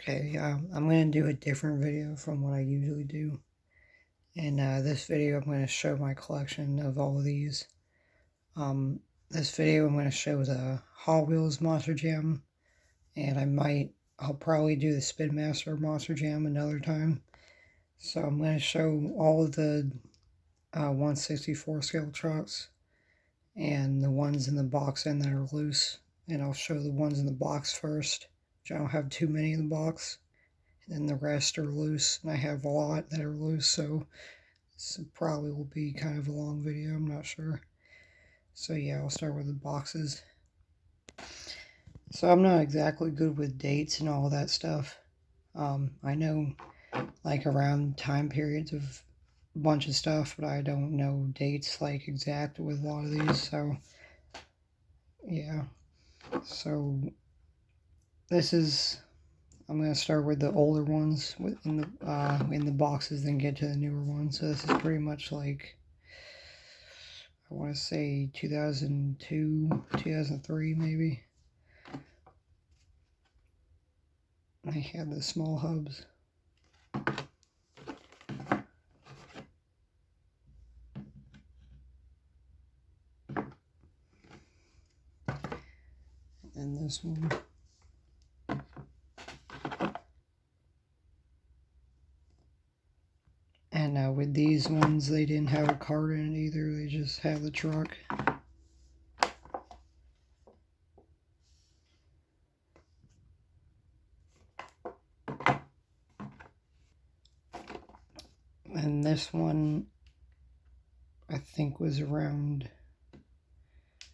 Okay, I'm going to do a different video from what I usually do. In this video, I'm going to show my collection of all of these. This video I'm going to show the Hotwheels Monster Jam, and I'll probably do the Spin Master Monster Jam another time. So I'm going to show all of the 1/64 scale trucks, and the ones in the box and that are loose. And I'll show the ones in the box first, which I don't have too many in the box. And the rest are loose, and I have a lot that are loose, so this probably will be kind of a long video, I'm not sure. So yeah, I'll start with the boxes. So I'm not exactly good with dates and all that stuff. I know like around time periods of a bunch of stuff, but I don't know dates like exact with a lot of these, so yeah. So I'm going to start with the older ones in the boxes, then get to the newer ones. So this is pretty much like, I want to say 2002, 2003 maybe. I had the small hubs. And this one. And with these ones, they didn't have a card in it either. They just had the truck. And this one, I think, was around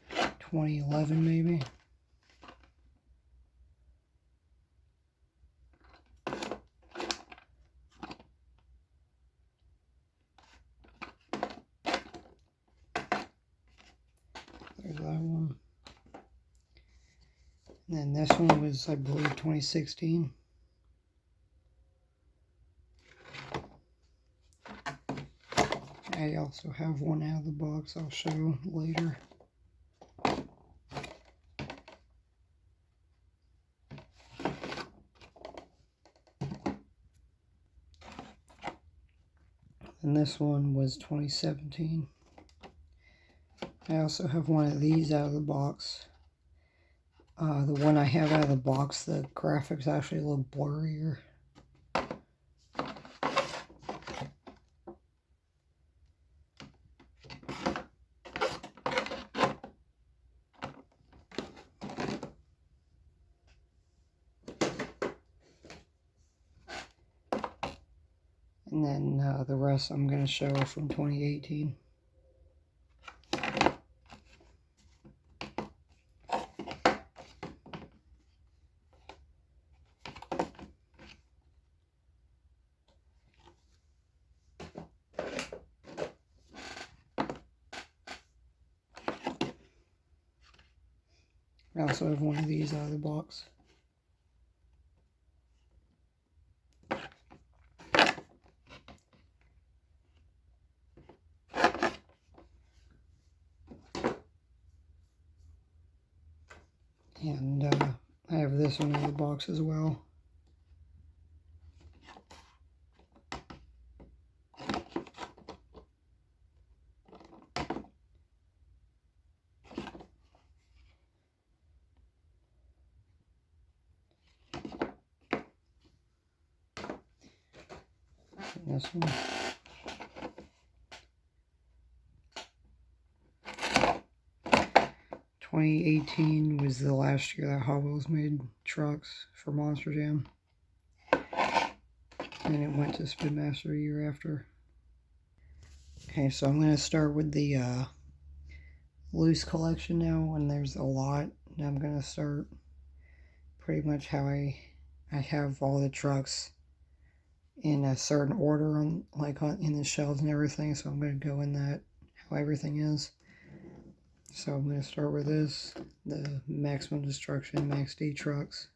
2011 maybe. There's that one. And then this one was, I believe, 2016. I also have one out of the box I'll show later. And this one was 2017. I also have one of these out of the box. The one I have out of the box, the graphics actually look blurrier. And then the rest I'm going to show are from 2018. I also have one of these out of the box. And I have this one out of the box as well. And this one. "2018 was the last year that Hotwheels made trucks for Monster Jam. And it went to Spin Master a year after. Okay, so I'm going to start with the loose collection now, and there's a lot. And I'm going to start pretty much how I have all the trucks in a certain order in the shelves and everything, so I'm going to go in that, how everything is. So I'm going to start with this, the Maximum Destruction Max D trucks.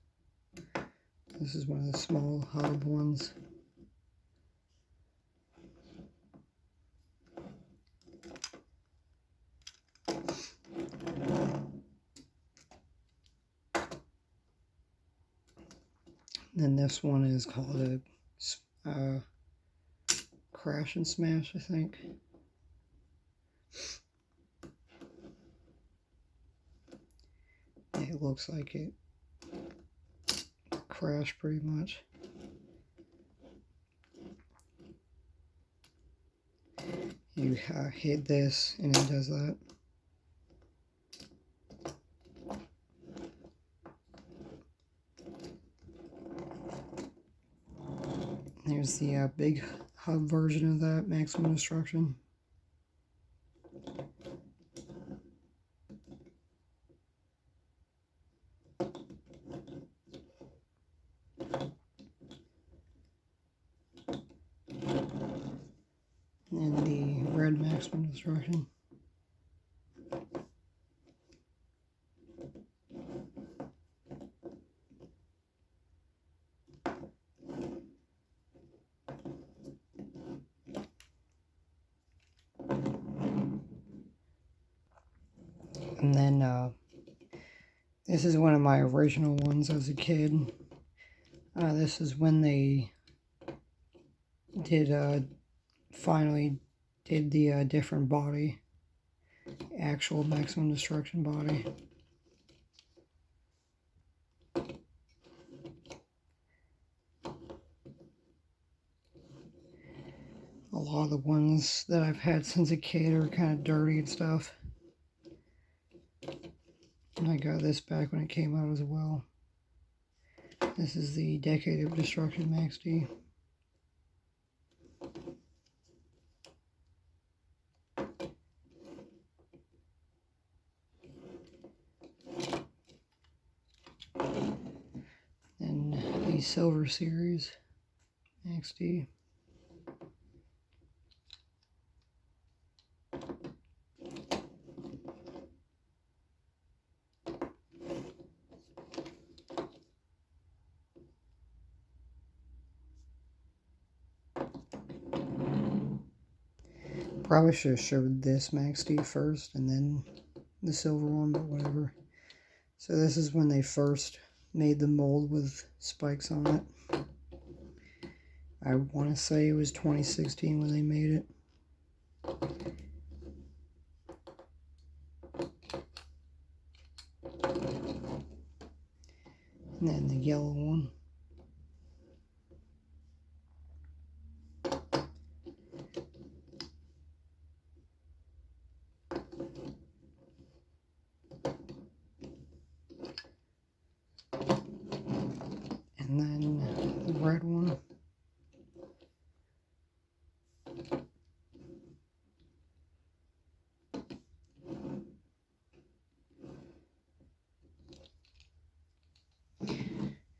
This is one of the small hub ones. Then this one is called a Crash and Smash, I think. It looks like it crashed pretty much. You hit this and it does that. There's the big hub version of that, Maximum Destruction. And the red Maximum Destruction. And then this is one of my original ones as a kid. This is when they did finally did the different body, actual Maximum Destruction body. A lot of the ones that I've had since a kid are kind of dirty and stuff. And I got this back when it came out as well. This is the Decade of Destruction Max D. And the Silver Series Max D. Probably should have showed this Max D first and then the silver one, but whatever. So this is when they first made the mold with spikes on it. I want to say it was 2016 when they made it. And then the yellow one. And then the red one.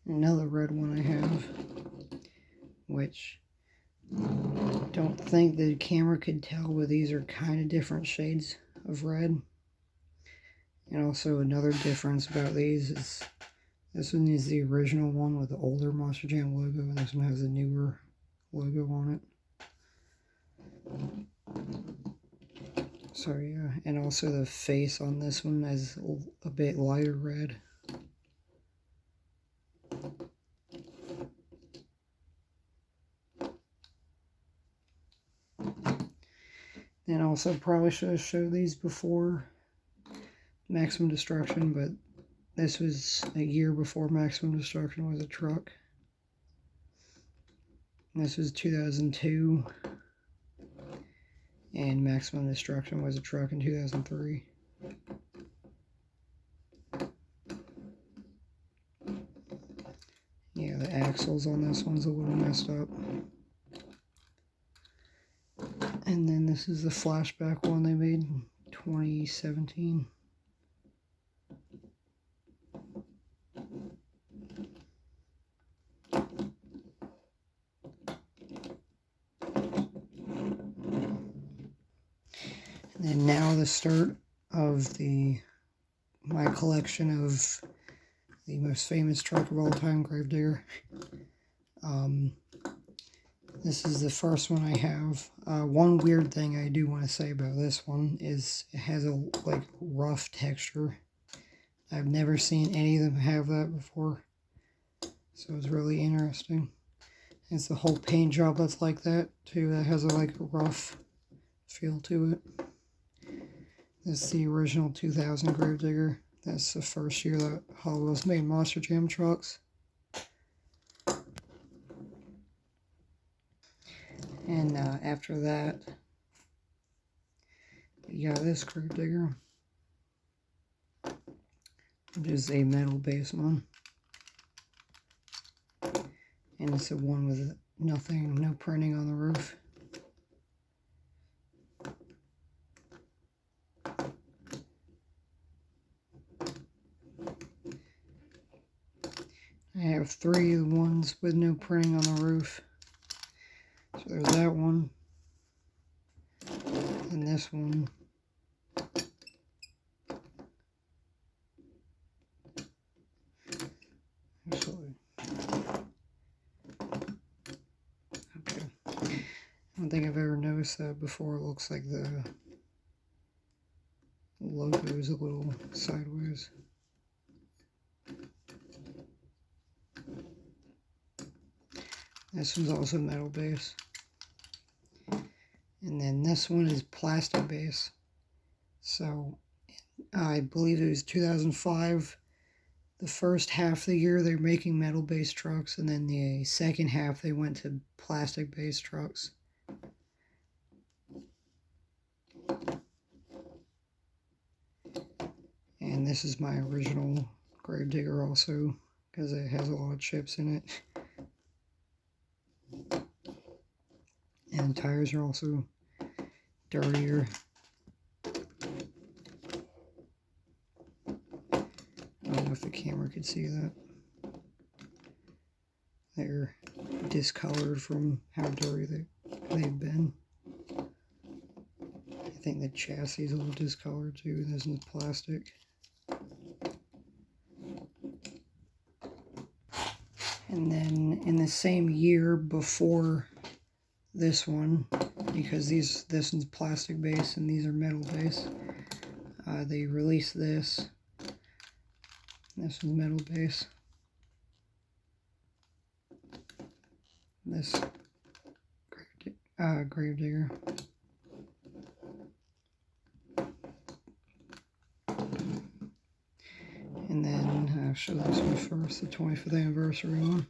Another red one I have, which don't think the camera could tell, but these are kind of different shades of red. And also another difference about these is this one is the original one with the older Monster Jam logo, and this one has a newer logo on it. So yeah, and also the face on this one is a bit lighter red. And also probably should have showed these before Maximum Destruction, but this was a year before Maximum Destruction was a truck. This was 2002, and Maximum Destruction was a truck in 2003. Yeah, the axles on this one's a little messed up. And then this is the flashback one they made in 2017. And now the start of my collection of the most famous truck of all time, Crazed Digger. This is the first one I have. One weird thing I do want to say about this one is it has a rough texture. I've never seen any of them have that before. So it's really interesting. It's the whole paint job that's like that too. That has like a rough feel to it. This is the original 2000 Grave Digger. That's the first year that Hotwheels made Monster Jam trucks. And after that, you got this Grave Digger, which is a metal base one. And it's the one with nothing, no printing on the roof. I have 3 ones with no printing on the roof. So there's that one. And this one. Actually. Okay. I don't think I've ever noticed that before. It looks like the logo is a little sideways. This one's also metal base. And then this one is plastic base. So I believe it was 2005. The first half of the year they're making metal base trucks, and then the second half they went to plastic base trucks. And this is my original Grave Digger also, because it has a lot of chips in it. And the tires are also dirtier. I don't know if the camera could see that. They're discolored from how dirty they've been. I think the chassis is a little discolored too. This is plastic. And then in the same year before this one, because this one's plastic base and these are metal base, they released this. This one's metal base. This Grave Digger. And then I'll show this one first, the 25th anniversary one.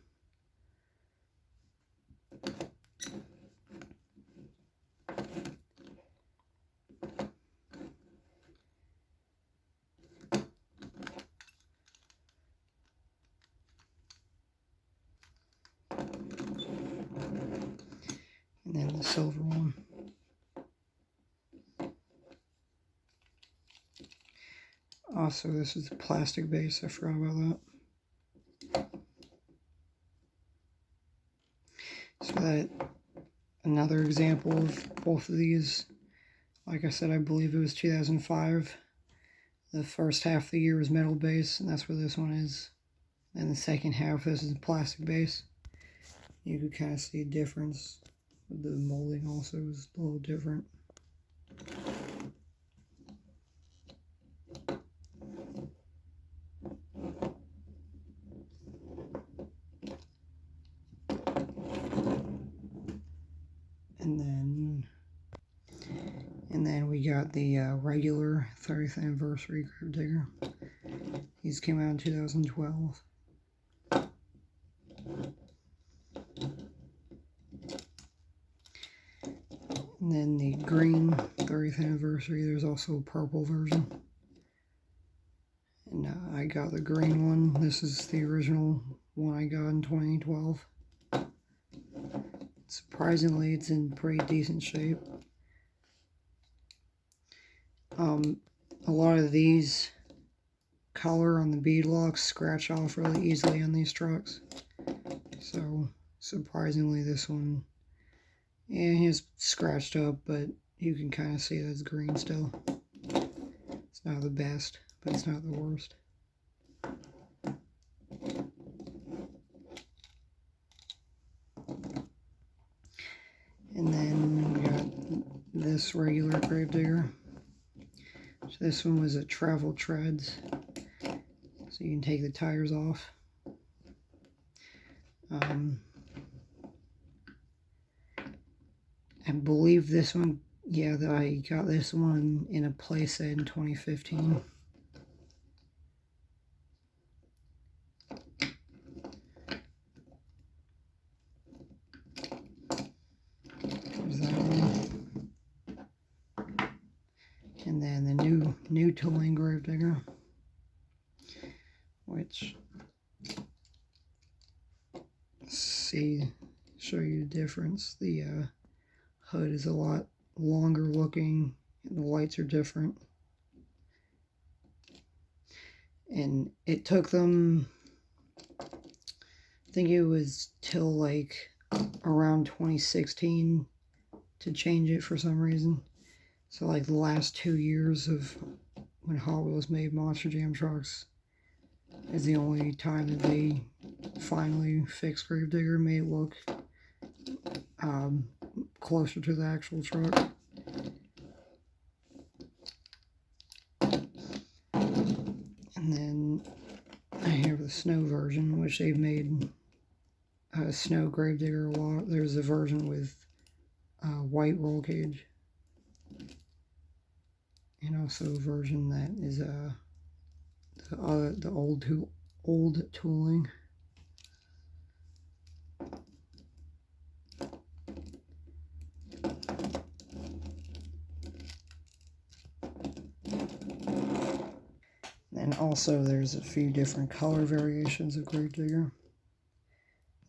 And then the silver one. Also, this is the plastic base. I forgot about that. So that, another example of both of these. Like I said, I believe it was 2005. The first half of the year was metal base, and that's where this one is. And the second half, this is plastic base. You could kind of see a difference. The molding also is a little different. And then we got the regular 30th anniversary Grave Digger. These came out in 2012. And then the green 30th anniversary, there's also a purple version. And I got the green one. This is the original one I got in 2012. Surprisingly, it's in pretty decent shape. A lot of these color on the bead locks scratch off really easily on these trucks. So, surprisingly, this one, yeah, it's scratched up, but you can kind of see that it's green still. It's not the best, but it's not the worst. And then we got this regular Grave Digger. So this one was a travel treads, so you can take the tires off. I believe this one, yeah, that I got this one in a playset in 2015. There's that one. And then the new tooling Grave Digger, which, show you the difference. The hood is a lot longer looking, and the lights are different. And it took them, I think it was till like around 2016 to change it for some reason. So like the last 2 years of when Hot Wheels made Monster Jam trucks is the only time that they finally fixed Grave Digger, made it look closer to the actual truck. And then I have the snow version, which they've made snow Grave Digger a lot. There's a version with white roll cage, and also a version that is the old tooling. And also there's a few different color variations of Grave Digger.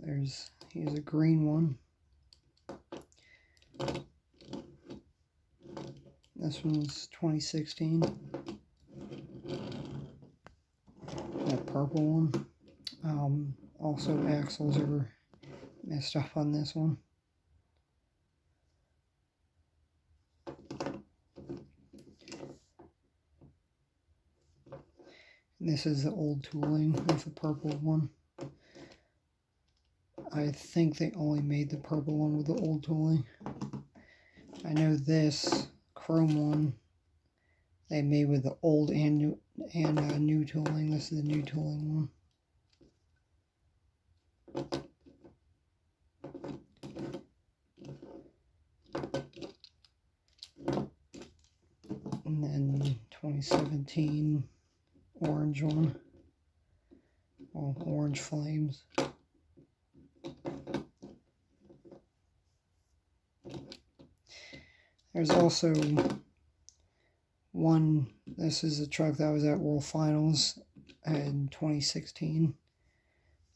Here's a green one. This one's 2016. That purple one. Also axles are messed up on this one. This is the old tooling with the purple one. I think they only made the purple one with the old tooling. I know this chrome one they made with the old and new tooling. This is the new tooling one. And then 2017 orange one. Well, orange flames. There's also one, this is a truck that was at World Finals in 2016.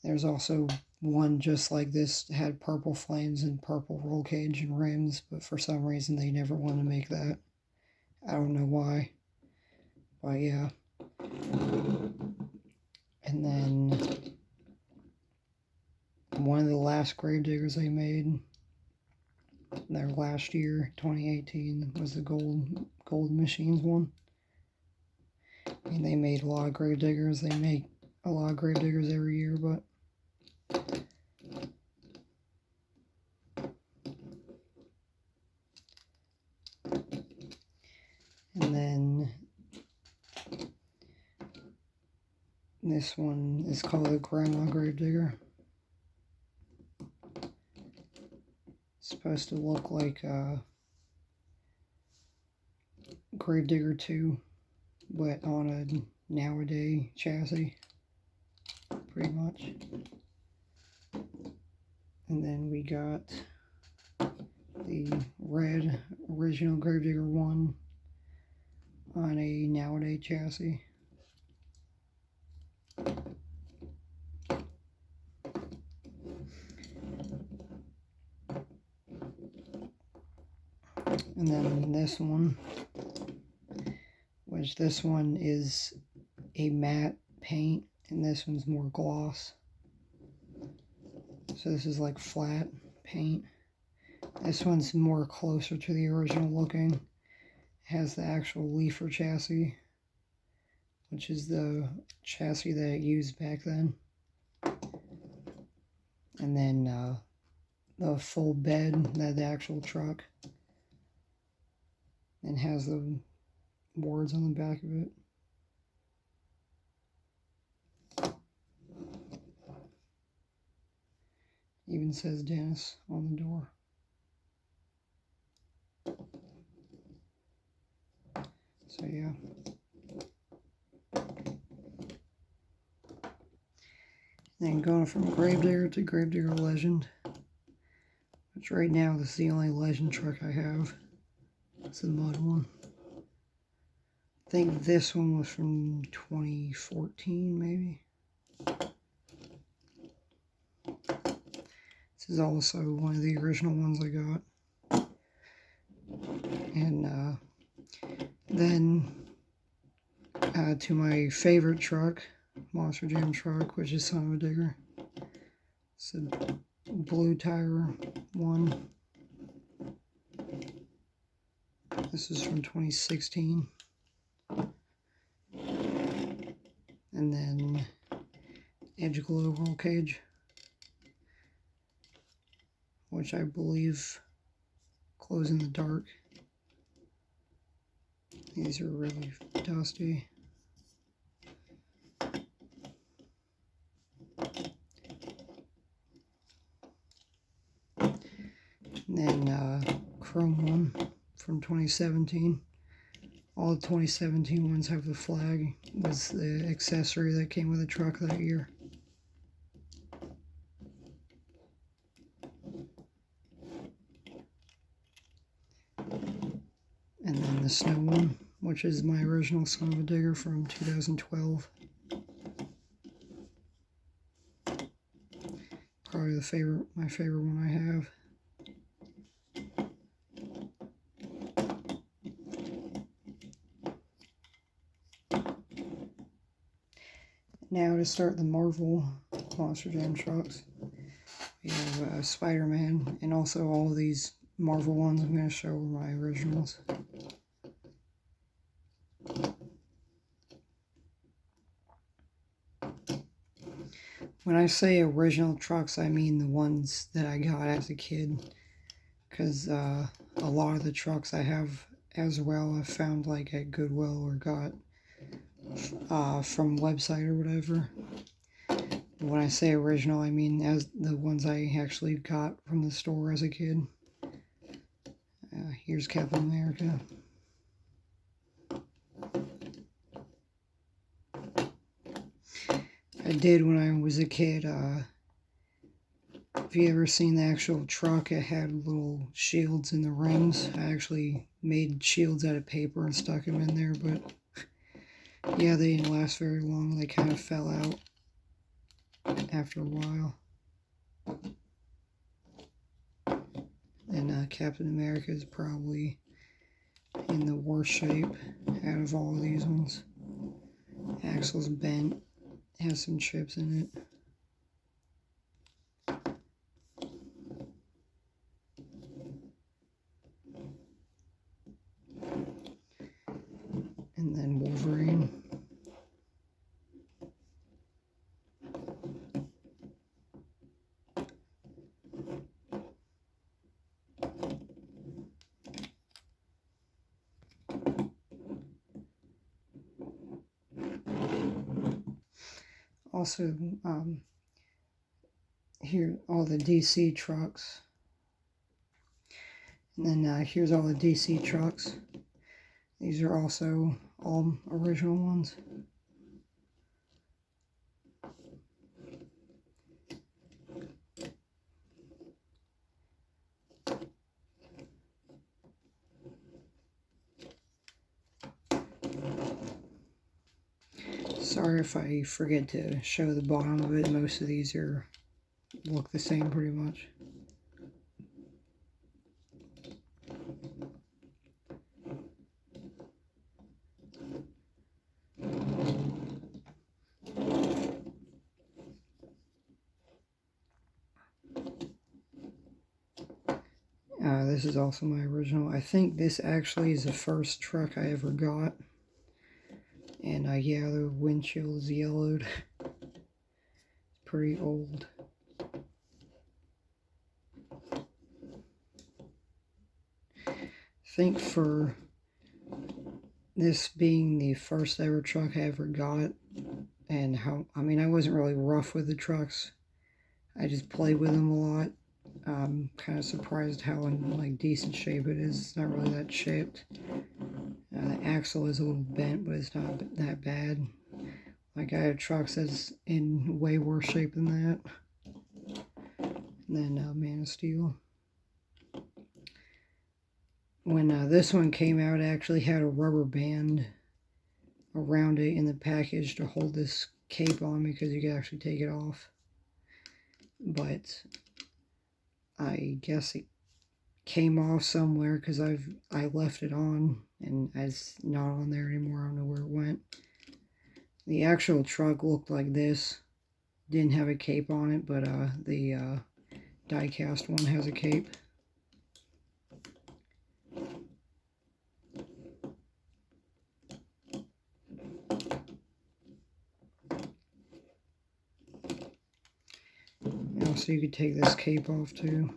There's also one just like this, had purple flames and purple roll cage and rims, but for some reason they never want to make that. I don't know why, but yeah. And then one of the last Grave Diggers they made, their last year, 2018, was the gold machines one. And they made a lot of Grave Diggers. They make a lot of Grave Diggers every year, but and then this one is called the Grandma Grave Digger. It's supposed to look like Grave Digger 2, but on a nowadays chassis, pretty much. And then we got the red original Grave Digger 1 on a nowadays chassis. And then this one, which this one is a matte paint, and this one's more gloss. So this is like flat paint. This one's more closer to the original looking. It has the actual leafer chassis, which is the chassis that it used back then. And then the full bed, the actual truck. And has the words on the back of it. Even says Dennis on the door. So yeah. Then going from Gravedigger to Gravedigger Legend, which right now this is the only Legend truck I have. It's the Mutt one. I think this one was from 2014, maybe. This is also one of the original ones I got. And then to my favorite truck, Monster Jam truck, which is Son-uva Digger. It's a blue tire one. This is from 2016. And then Edge Glow roll cage, which I believe glows in the dark. These are really dusty. And then Chrome one from 2017. All the 2017 ones have the flag. It was the accessory that came with the truck that year. And then the snow one, which is my original Son-uva Digger from 2012. Probably my favorite one I have. Now to start the Marvel Monster Jam trucks, we have Spider-Man, and also all of these Marvel ones I'm going to show are my originals. When I say original trucks, I mean the ones that I got as a kid, because a lot of the trucks I have as well I've found like at Goodwill or got from website or whatever. When I say original, I mean as the ones I actually got from the store as a kid. Here's Captain America. I did when I was a kid. If you ever seen the actual truck, it had little shields in the rims. I actually made shields out of paper and stuck them in there, but yeah, they didn't last very long. They kind of fell out after a while. And Captain America is probably in the worst shape out of all of these ones. Axle's bent, has some chips in it. And then Wolverine. Also, here all the DC trucks. And then here's all the DC trucks. These are also all original ones. Sorry if I forget to show the bottom of it. Most of these look the same pretty much. This is also my original. I think this actually is the first truck I ever got. And yeah, the windshield is yellowed. It's pretty old. I think for this being the first ever truck I ever got, and I wasn't really rough with the trucks. I just play with them a lot. I'm kind of surprised how in like decent shape it is. It's not really that chipped. The axle is a little bent, but it's not that bad. Like I have trucks that's in way worse shape than that. And then Man of Steel. When this one came out, it actually had a rubber band around it in the package to hold this cape on because you could actually take it off. But I guess it came off somewhere because I left it on and it's not on there anymore. I don't know where it went. The actual truck looked like this. Didn't have a cape on it, but the die-cast one has a cape. Also, you could take this cape off too.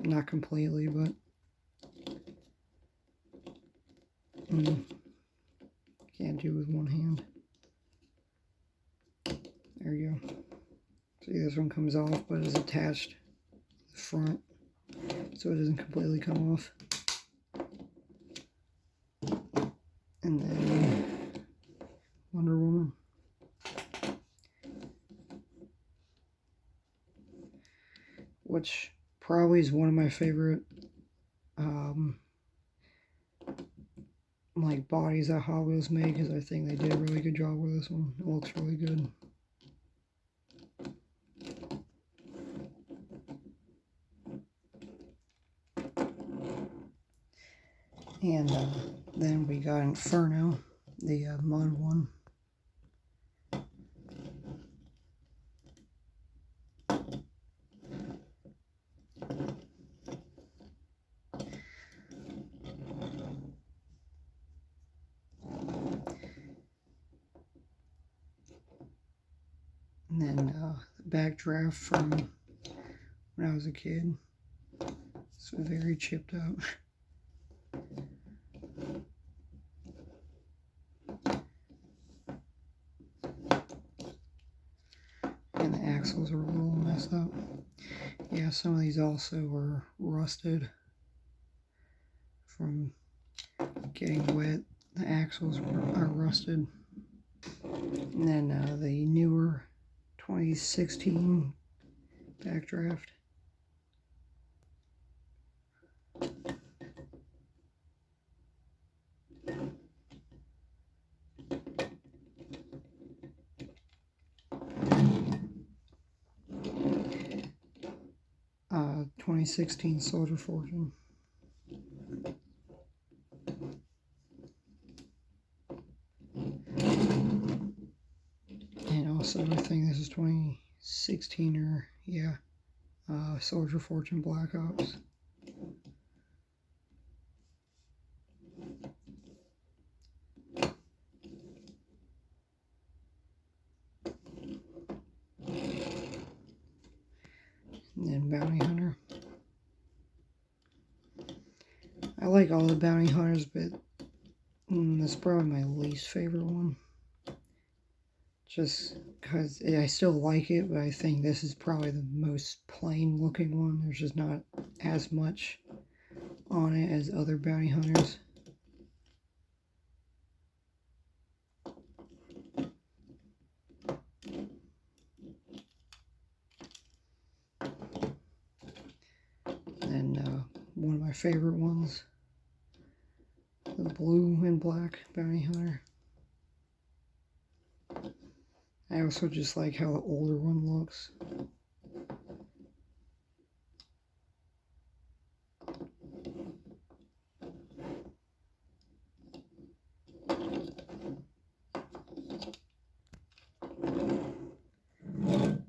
Not completely, but can't do with one hand. There you go. See, this one comes off, but is attached to the front, so it doesn't completely come off. And then Wonder Woman. Which probably is one of my favorite like bodies that Hot Wheels made, because I think they did a really good job with this one. It looks really good. And then we got Inferno, the Mutt one. And then the backdraft from when I was a kid. It's very chipped up. And the axles are a little messed up. Yeah, some of these also were rusted from getting wet. The axles are rusted. And then the newer 2016 backdraft. Uh, 2016 Soldier Fortune. And also, I think this is 2016 or, yeah, Soldier Fortune Black Ops. And then Bounty Hunter. I like all the Bounty Hunters, but that's probably my least favorite one. Just because I still like it, but I think this is probably the most plain looking one. There's just not as much on it as other Bounty Hunters. And one of my favorite ones, the blue and black Bounty Hunter. I also just like how the older one looks.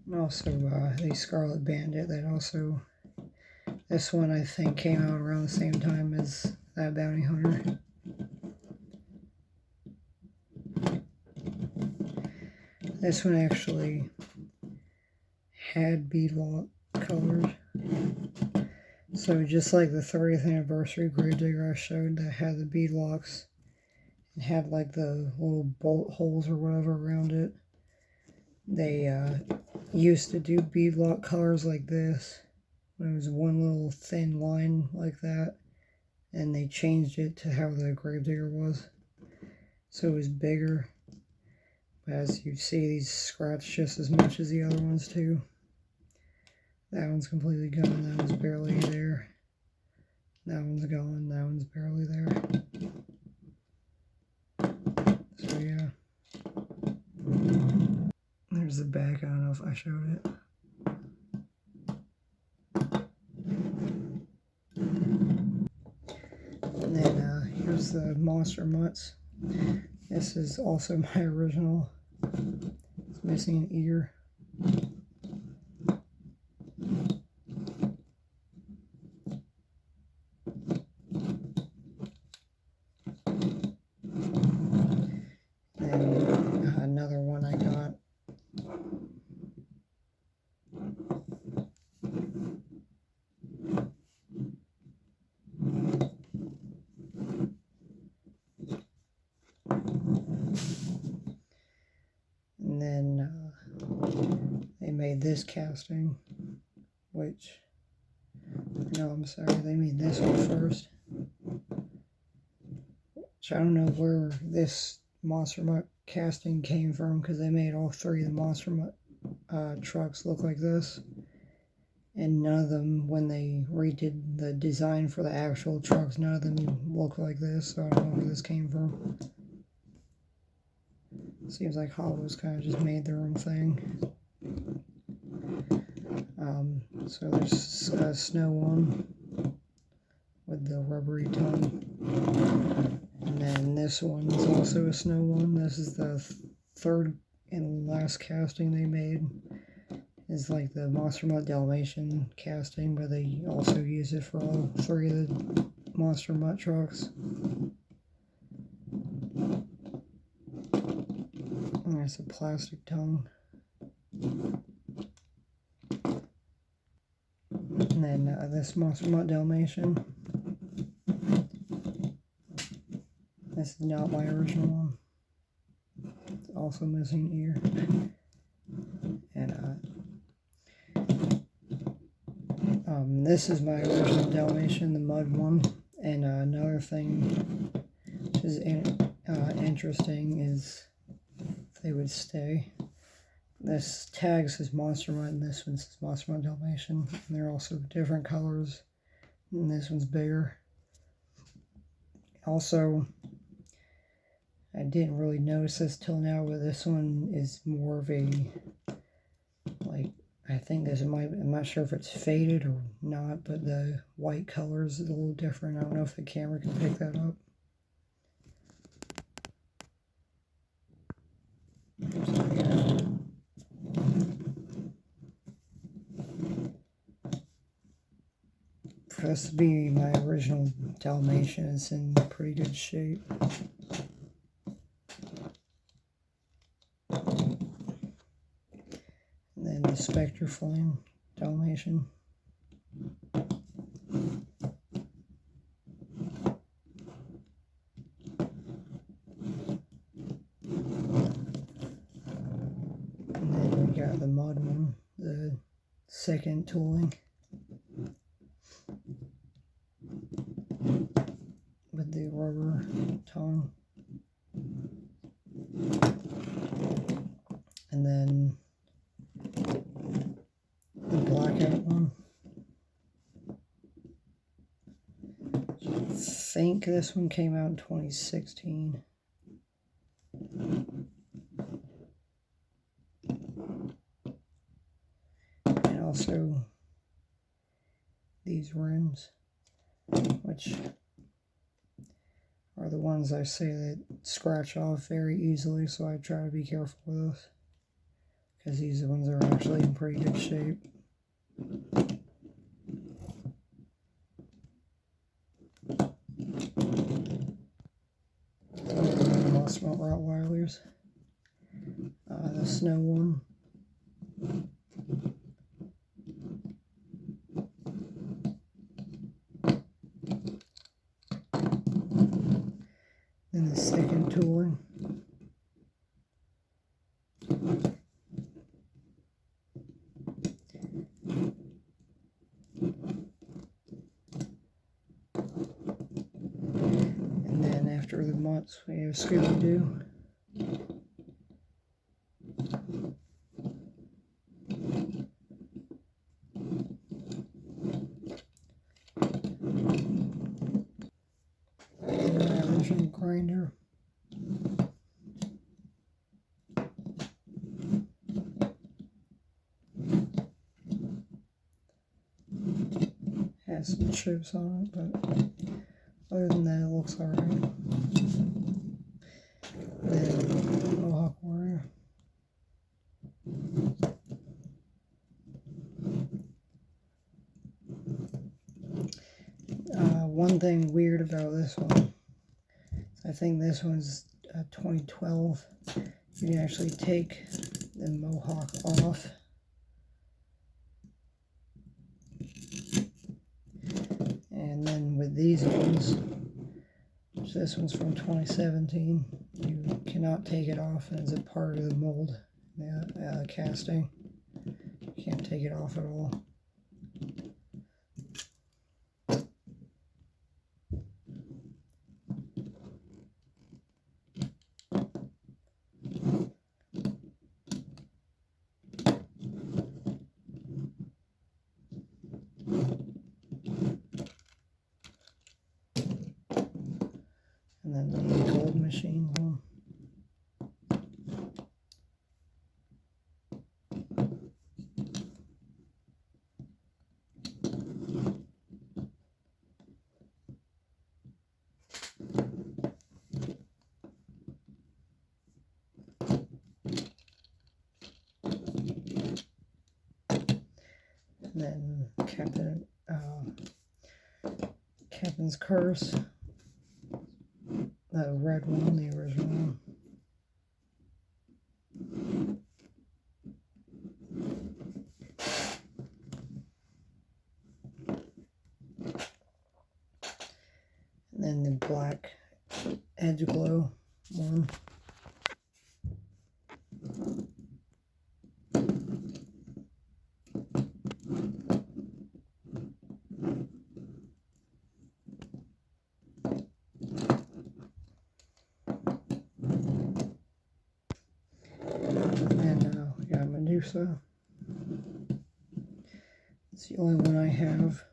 And also the Scarlet Bandit, that also, this one I think came out around the same time as that Bounty Hunter. This one actually had beadlock colors. So just like the 30th anniversary Crazed Digger I showed that had the beadlocks, it had like the little bolt holes or whatever around it. They used to do beadlock colors like this. When it was one little thin line like that. And they changed it to how the Crazed Digger was. So it was bigger. But as you see, these scratch just as much as the other ones too. That one's completely gone, that one's barely there. That one's gone, that one's barely there. So yeah. There's the back, I don't know if I showed it. And then here's the Monster Mutts. This is also my original. It's missing an ear. And another one I got. And then they made this casting, which, no, I'm sorry, they made this one first. Which I don't know where this Monster Mutt casting came from, because they made all three of the Monster Mutt trucks look like this. And none of them, when they redid the design for the actual trucks, none of them look like this, so I don't know where this came from. Seems like Hotwheels kind of just made their own thing. So there's a snow one with the rubbery tongue. And then this one is also a snow one. This is the third and last casting they made. It's like the Monster Mutt Dalmatian casting, but they also use it for all three of the Monster Mutt trucks. And there's a plastic tongue. And then this Monster Mutt Dalmatian. This is not my original one. It's also missing an ear. And this is my original Dalmatian, the mud one. And another thing which is interesting is if they would stay. This tag says Monster Mutt and this one says Monster Mutt Dalmatian. And they're also different colors. And this one's bigger. Also, I didn't really notice this till now, but this one is more of a, like, I think this might, I'm not sure if it's faded or not, but the white color is a little different. I don't know if the camera can pick that up. For this to be my original Dalmatian, it's in pretty good shape. And then the Spectre Flame Dalmatian. And then we got the mud one, the second tooling. With the rubber tongue. And then the blackout one. I think this one came out in 2016. And also these rims, which are the ones I say that scratch off very easily, so I try to be careful with this, because these ones are actually in pretty good shape. Monster Mutt Rottweilers. The snow one. Then the second tooling. after the Mutts, we have Scooby-Doo. Original grinder. Has some chips on it, but other than that, it looks alright. Then Mohawk Warrior. One thing weird about this one, I think this one's 2012. You can actually take the Mohawk off. And then with these ones, which this one's from 2017, you cannot take it off as a part of the mold, the casting. You can't take it off at all. And then the gold machine one. And then Captain's Curse. The red one, the original one. And then the black edge glow one. So it's the only one I have.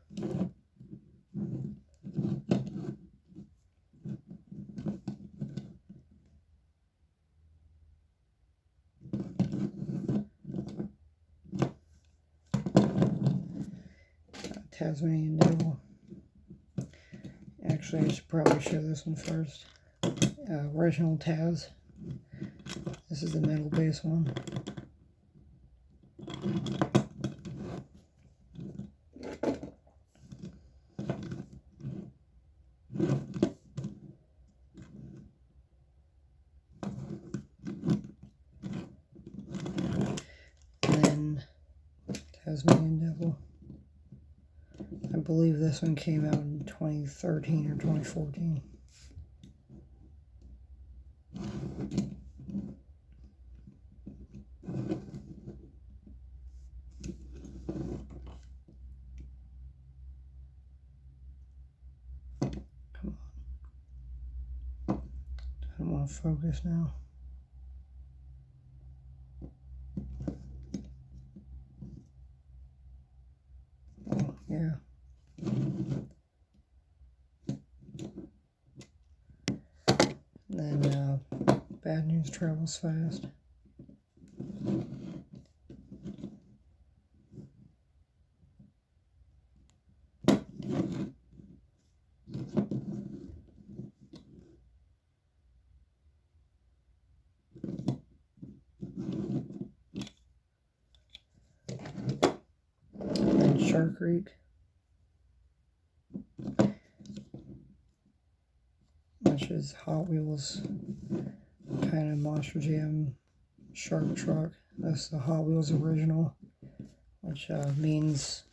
Tasmanian Devil. Actually, I should probably show this one first. Original Taz. This is the metal base one. And then Tasmanian Devil. I believe this one came out in 2013 or 2014. Come on. I don't want to focus now. Oh, yeah. And then Bad News Travels Fast. And Shark Creek. Which is Hot Wheels kind of Monster Jam shark truck. That's the Hot Wheels original, which means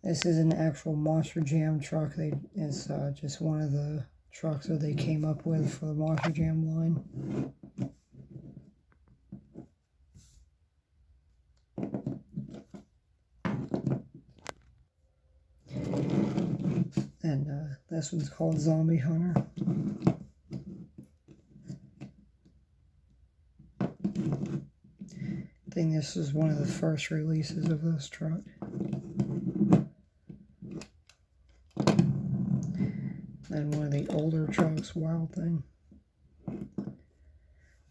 this is an actual Monster Jam truck. It's just one of the trucks that they came up with for the Monster Jam line. And this one's called Zombie Hunter. think this is one of the first releases of this truck. And one of the older trucks, Wild Thing.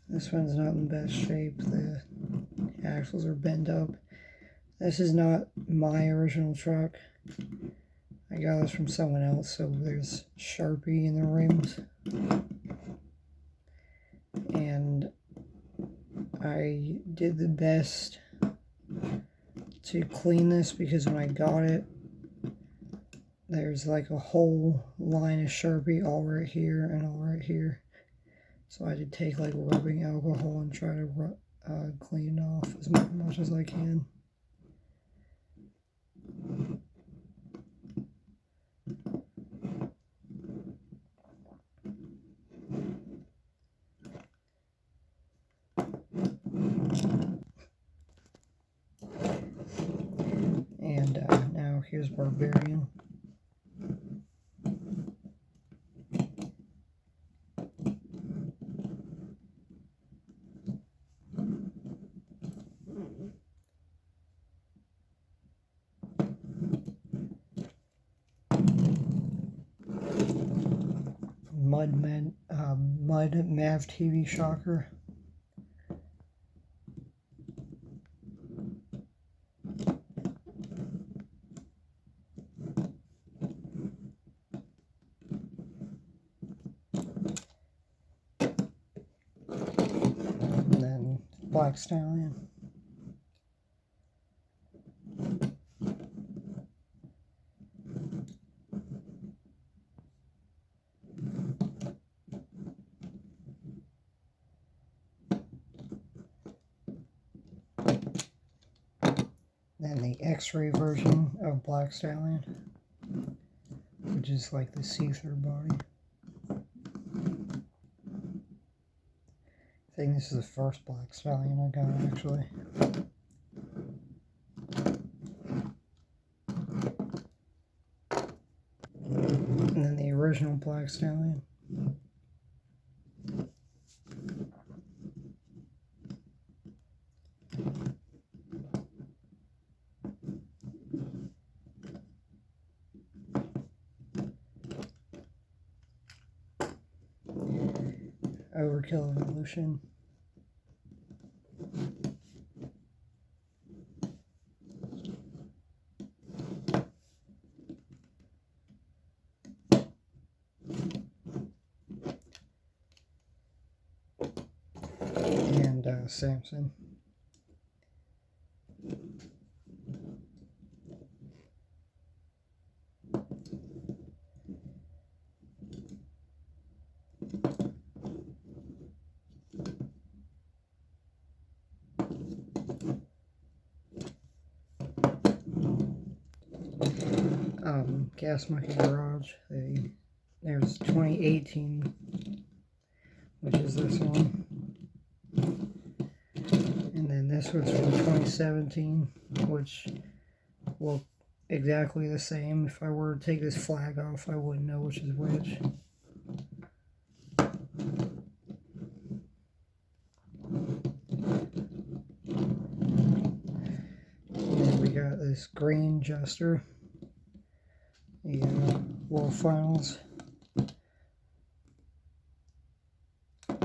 This one's not in the best shape. The axles are bent up. This is not my original truck. I got this from someone else, so there's Sharpie in the rims. And I did the best to clean this because when I got it, there's like a whole line of Sharpie all right here and all right here. So I had to take like rubbing alcohol and try to clean it off as much as I can. And now here's Barbarian. Mutt Mav TV Shocker. And then Black Stallion. Then the X-ray version of Black Stallion, which is like the see-through body. I think this is the first Black Stallion I got, actually. And then the original Black Stallion. Overkill Evolution. And Samson. Gas Monkey Garage. There's 2018, which is this one. And then this one's from 2017, which will exactly the same. If I were to take this flag off, I wouldn't know which is which. And then we got this green Jester. The World Finals,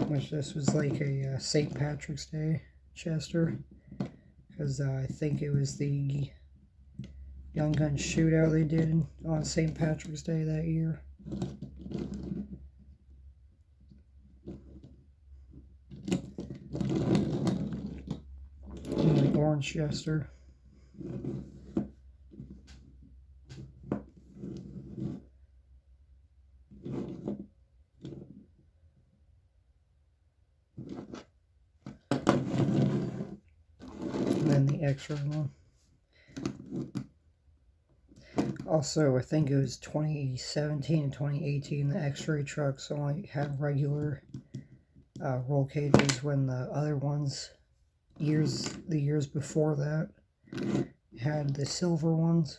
which this was like a St. Patrick's Day Chester, because I think it was the Young Gun shootout they did on St. Patrick's Day that year. And the orange Chester. And the X-ray one. Also, I think it was 2017 and 2018, the X-ray trucks only had regular roll cages, when the other ones, the years before that, had the silver ones.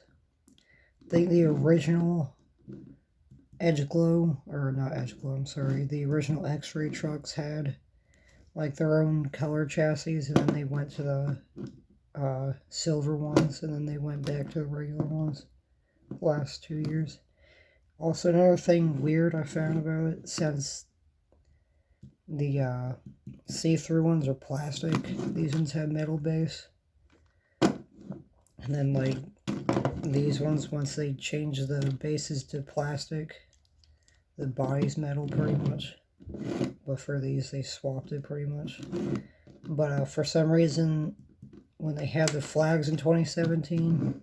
I think the original the original X-ray trucks had like their own color chassis, and then they went to the silver ones, and then they went back to the regular ones the last 2 years. Also, another thing weird I found about it, since the see-through ones are plastic, these ones have metal base. And then, like, these ones, once they change the bases to plastic, the body's metal pretty much. But for these, they swapped it pretty much. But for some reason, when they had the flags in 2017,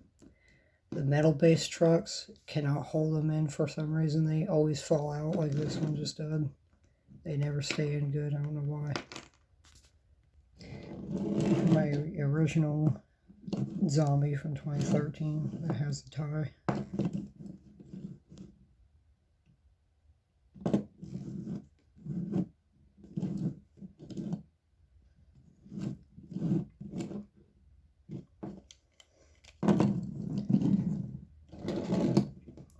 the metal-based trucks cannot hold them in for some reason. They always fall out like this one just did. They never stay in good. I don't know why. My original zombie from 2013 that has the tie.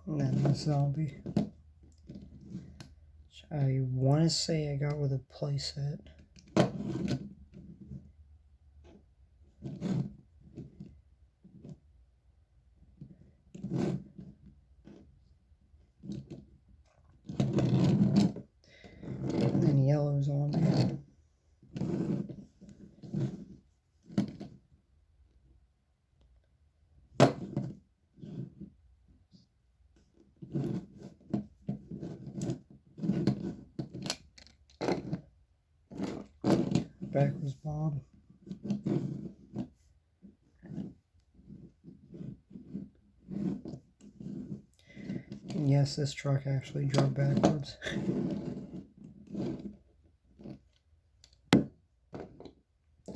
And then the zombie, which I want to say I got with a playset. And then yellow zombie. Backwards Bob. And yes, this truck actually drove backwards.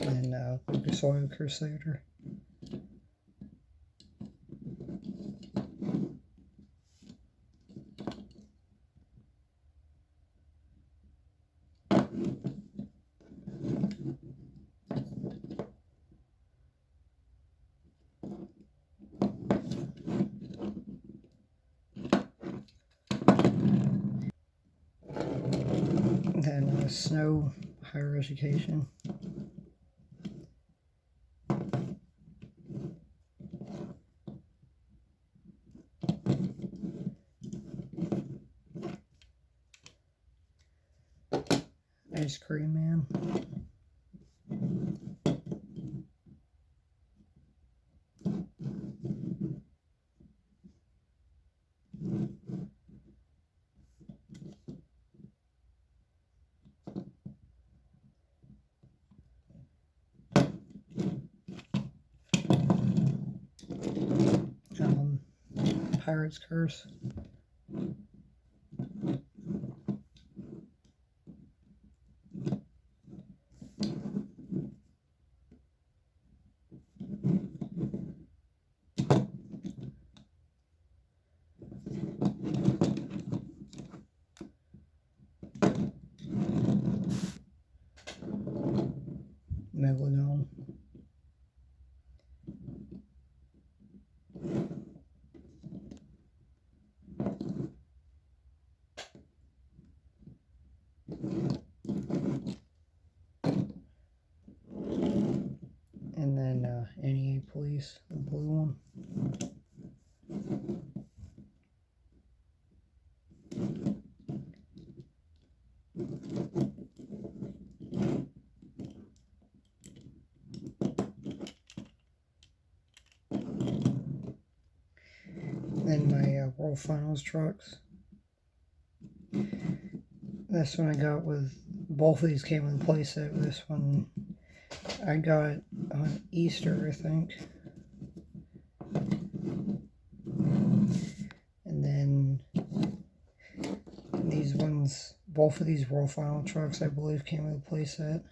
And Lucas Oil Crusader. Then Snow Higher Education. Ice Cream Man. Pirate's Curse. Megalodon. And then NEA Police, the blue one. Then my World Finals trucks. This one I got with, both of these came with a playset. This one I got it on Easter, I think. And then these ones, both of these World Final trucks I believe came with a playset.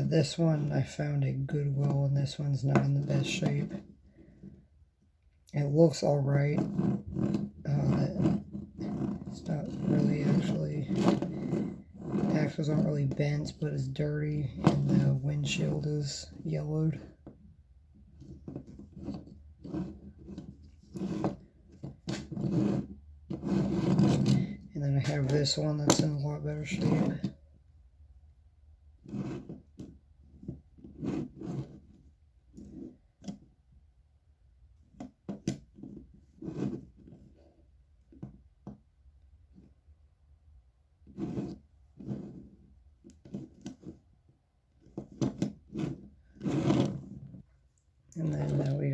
This one I found at Goodwill, and this one's not in the best shape. It looks alright. It's not really actually, the axles aren't really bent, but it's dirty, and the windshield is yellowed. And then I have this one that's in a lot better shape.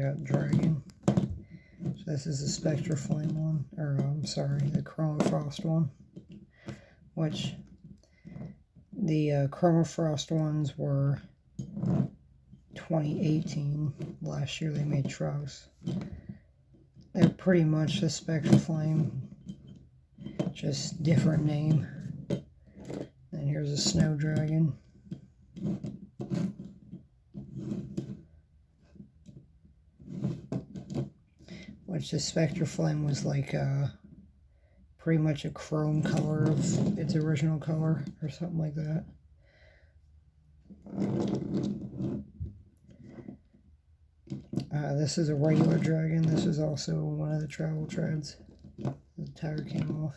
got Dragon. So this is the Spectra Flame one, or I'm sorry, the Chroma Frost one. Which the Chroma Frost ones were 2018. Last year they made trucks. They're pretty much the Spectra Flame, just different name. And here's a Snow Dragon. Which the Spectra Flame was like pretty much a chrome color of its original color, or something like that. This is a regular dragon. This is also one of the travel treads. The tire came off.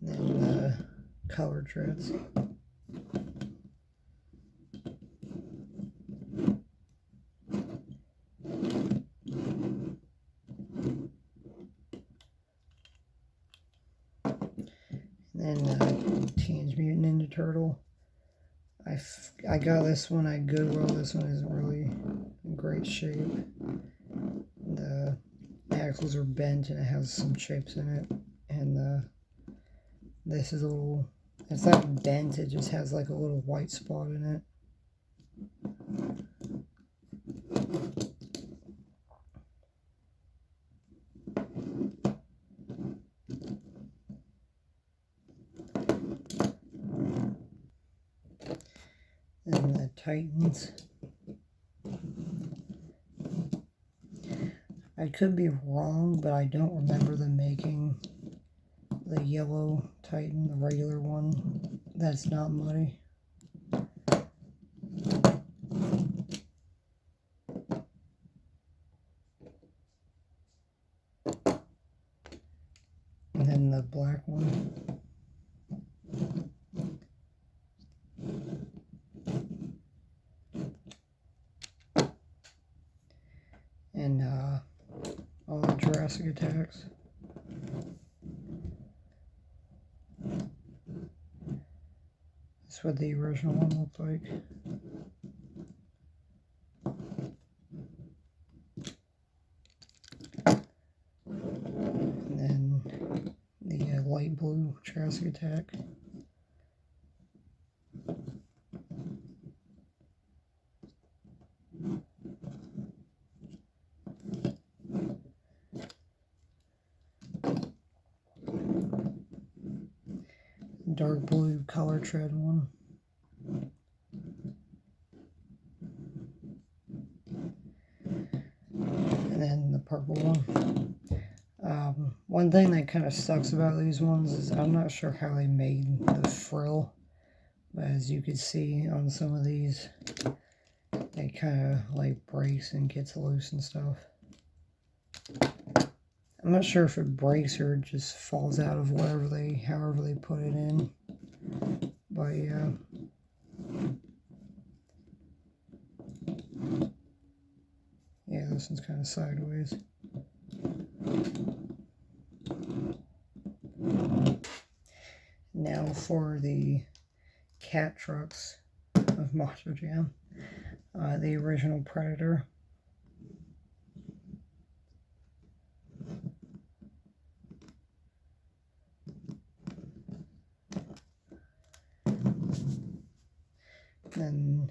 And then the color treads. Then Teenage Mutant Ninja Turtle. I got this one at Goodwill. This one isn't really in great shape. The axles are bent and it has some chips in it. And this is a little, it's not bent, it just has like a little white spot in it. And the Titans. I could be wrong, but I don't remember them making the yellow Titan, the regular one that's not muddy. And then the black one. And all the Jurassic attacks. That's what the original one looked like. And then the light blue Jurassic attack. Dark blue color tread one. And then the purple one. One thing that kind of sucks about these ones is I'm not sure how they made the frill. But as you can see on some of these, it kind of like breaks and gets loose and stuff. I'm not sure if it breaks or it just falls out of however they put it in. But yeah. Yeah, this one's kind of sideways. Now for the cat trucks of Monster Jam. The original Predator. And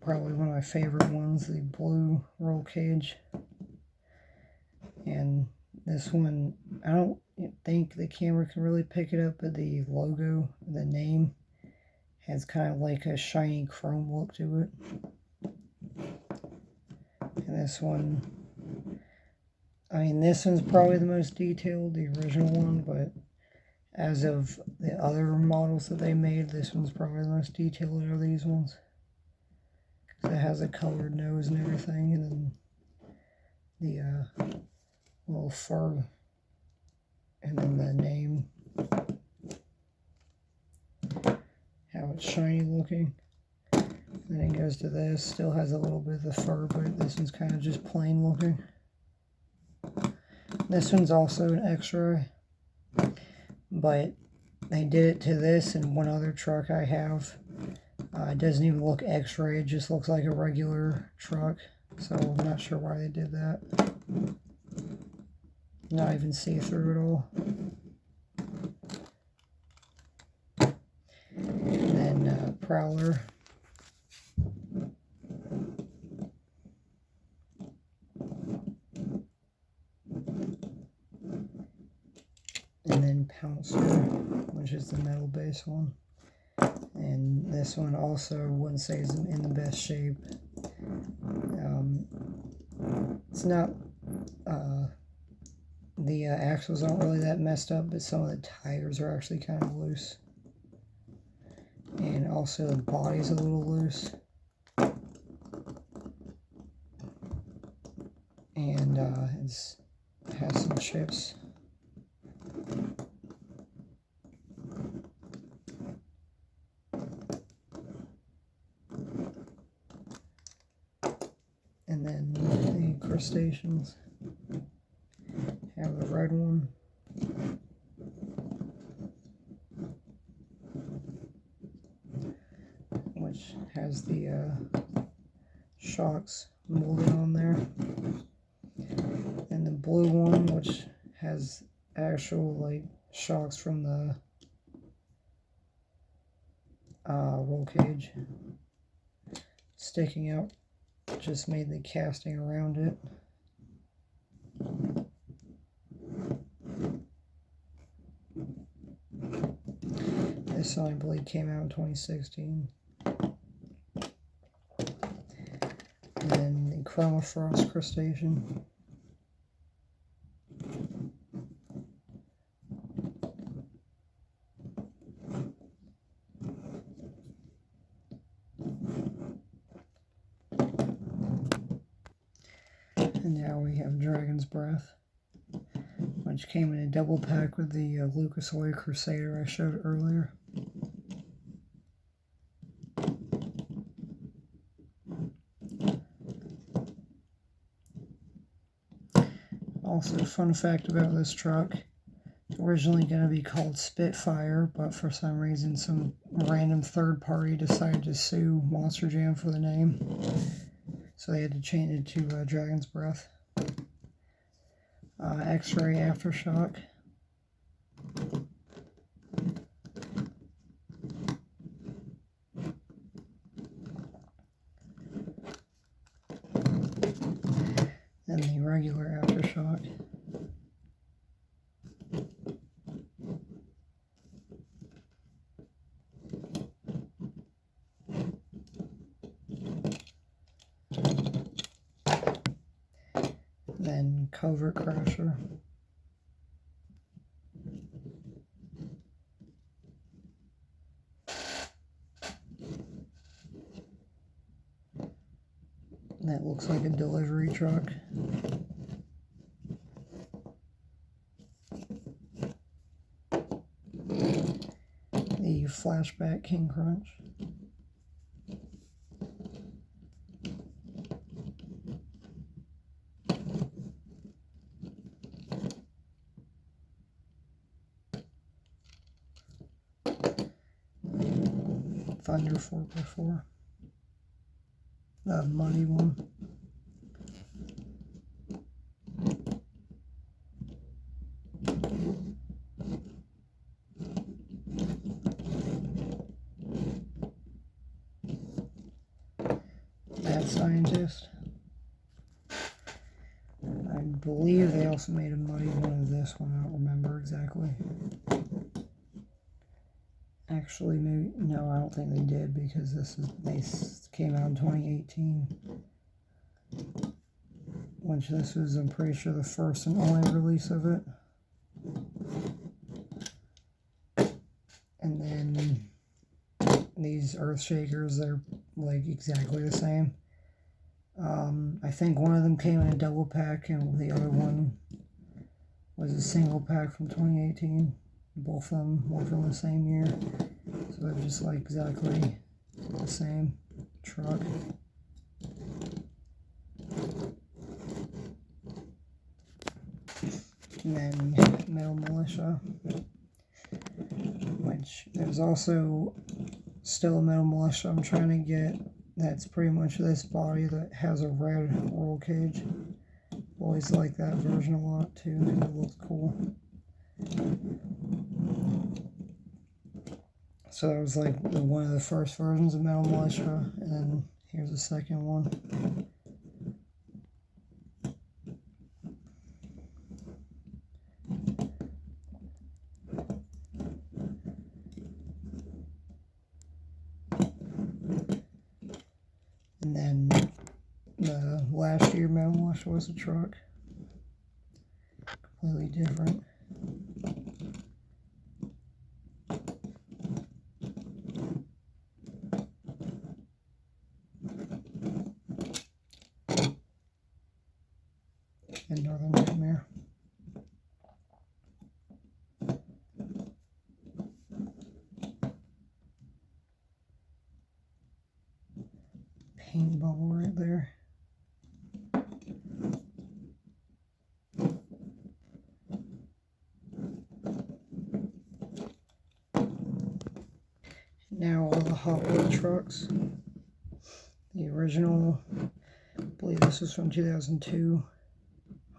probably one of my favorite ones, the blue roll cage. And this one, I don't think the camera can really pick it up, but the logo, the name, has kind of like a shiny chrome look to it. And this one, I mean, this one's probably the most detailed, the original one, but as of the other models that they made, this one's probably the most detailed out of these ones. Because it has a colored nose and everything, and then the little fur, and then the name, how it's shiny looking. And then it goes to this, still has a little bit of the fur, but this one's kind of just plain looking. And This one's also an X-ray, but they did it to this and one other truck I have. It doesn't even look X-ray, it just looks like a regular truck. So I'm not sure why they did that. Not even see through at all. And then Prowler. And then Pouncer, which is the metal base one. And this one also wouldn't say is in the best shape. It's not, the axles aren't really that messed up, but some of the tires are actually kind of loose. And also the body's a little loose. And it has some chips. And then the crustaceans have the red one. Which has the shocks molded on there. And the blue one, which has actual like shocks from the roll cage sticking out. Just made the casting around it. This one I believe came out in 2016. And then the Chromafrost crustacean. And now we have Dragon's Breath, which came in a double pack with the Lucas Oil Crusader I showed earlier. Also, fun fact about this truck, it's originally going to be called Spitfire, but for some reason some random third party decided to sue Monster Jam for the name. So they had to change it to Dragon's Breath. X-ray aftershock. And the regular aftershock. Then Covert Crasher. That looks like a delivery truck. The Flashback King Crunch. Thunder 4x4. The muddy one. Mad Scientist. I believe they also made a muddy one of this one. I don't remember exactly. Actually, maybe no. I don't think they did because they came out in 2018. Which this was, I'm pretty sure, the first and only release of it. And then these Earth Shakers, they're like exactly the same. I think one of them came in a double pack and the other one was a single pack from 2018. Both of them were from the same year. So they're just like exactly the same truck. And then Metal Militia, which there's also still a Metal Militia I'm trying to get. That's pretty much this body that has a red roll cage. Always like that version a lot too because it looks cool. So that was like one of the first versions of Metal Militia, and then here's the second one. And then the last year Metal Militia was a truck. Completely different. And Northern Nightmare. Paint bubble right there. Now all the Hot Wheels trucks. The original, I believe this was from 2002,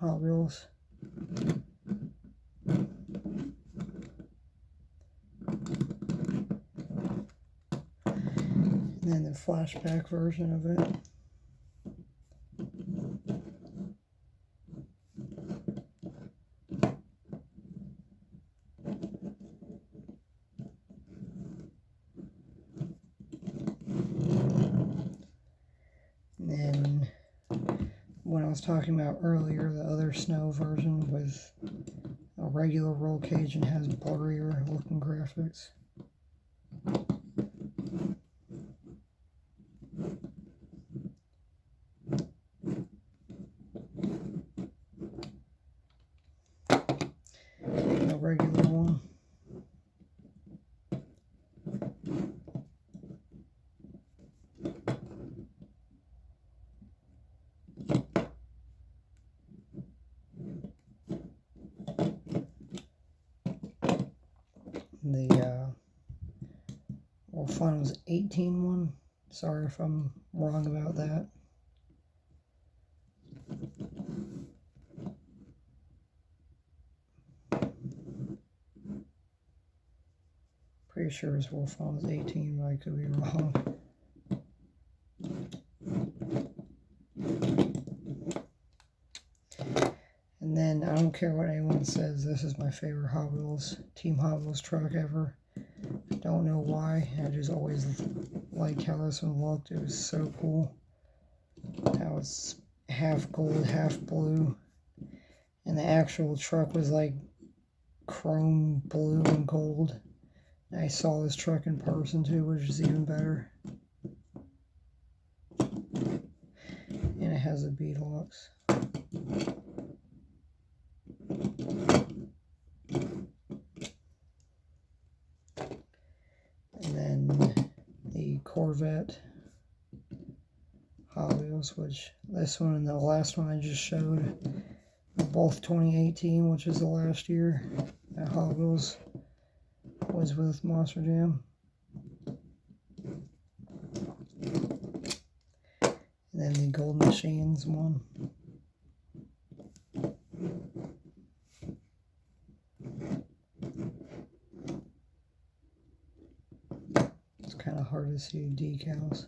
Hot Wheels. And then the flashback version of it. And then when I was talking about earlier, the other snow version with a regular roll cage and has blurrier looking graphics. The regular one. The well, fun was 18 one. Sorry if I'm wrong about that. Pretty sure his Wolf Fun was 18, but I could be wrong. And then, I don't care what anyone says, this is my favorite Hot Wheels, Team Hot Wheels truck ever. I don't know why, I just always liked how this one looked. It was so cool. How it's half gold, half blue. And the actual truck was like chrome blue and gold. I saw this truck in person too, which is even better. And it has a beadlocks. And then the Corvette Hot Wheels, which this one and the last one I just showed are both 2018, which is the last year that Hot Wheels was with Monster Jam. And then the Gold Machines one. It's kind of hard to see decals.